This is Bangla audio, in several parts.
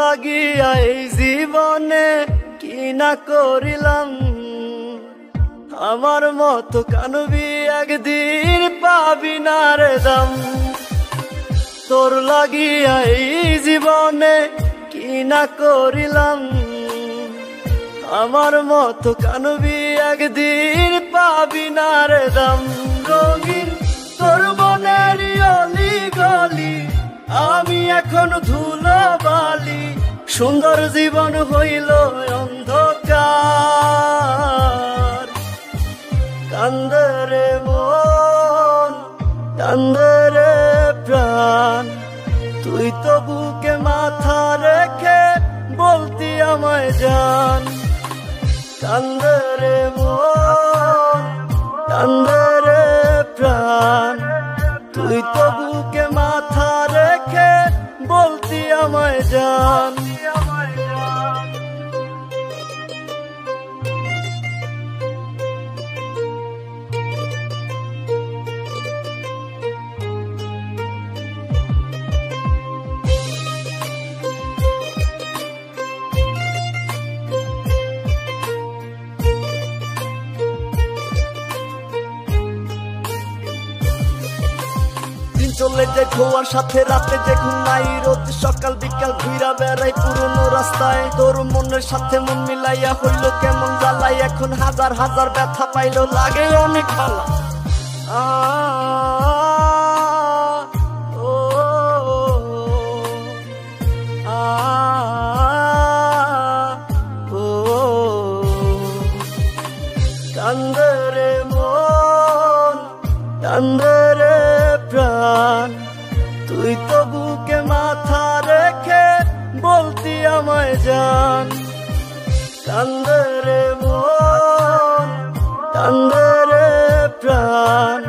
লাগিয়া এই জীবনে কি না করিলাম, আমার মতো কানবি একদিন পাবি না রে দাম। তোর লাগিয়া এই জীবনে কি না করিলাম, আমার মতো কানবি একদিন পাবি না রে দাম। রঙিন তোর মনের অলি গলি, আমি এখন ধুলো বালি, সুন্দর জীবন হইল অন্ধকার। কান্দে রে মন, কান্দে রে প্রাণ, তুই তো বুকে মাথা রেখে বলতি আমায় জান। কান্দে রে মন, কান্দে রে প্রাণ, তুই তো বুকে মাথা রেখে বলতি আমায় জান। চলে যে খোয়ার সাথে রাতে যে ঘুমাই, রোজ সকাল বিকাল ঘুরা বেড়াই পুরনো রাস্তায়। তোর মনের সাথে মন মিলাইয়া হইল কেমন জ্বালাই, এখন হাজার হাজার ব্যথা পাইলো লাগে অনেক ভালো। কান্দে রে মন, কান্দে রে প্রাণ, তুই তো বুকে মাথা রেখে বলতি আমায় জান। কান্দে রে মন, কান্দে রে প্রাণ,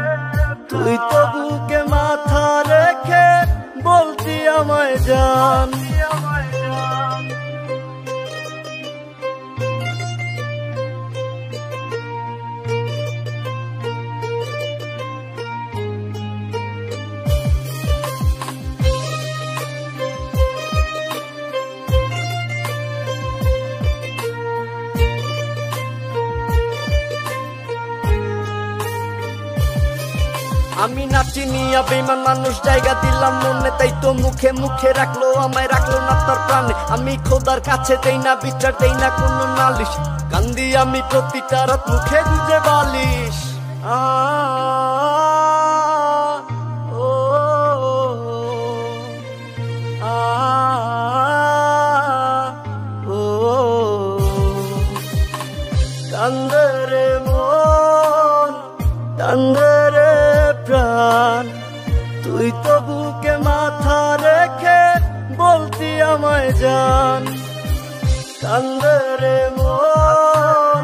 তুই তো বুকে মাথা রেখে বলতি আমায় জান। আমি নাচি নিয়া বেমান মানুষ জায়গা দিলাম মনে, তাই তো মুখে মুখে রাখলো আমায়, রাখলো না তার প্রাণে। আমি খোদার কাছে দেই না বিচার, দেই না কোনো নালিশ, কান্দি আমি প্রতিটা রাত মুখে গুজে বালিশ। কান্দে রে মন, কান্দে রে প্রাণ, তুই তো বুকে মাথা রেখে বলতি আমায় জান। কান্দে রে মন,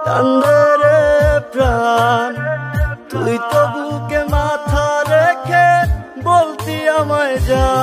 কান্দে রে প্রাণ, তুই তো বুকে মাথা রেখে বলতি আমায় জান।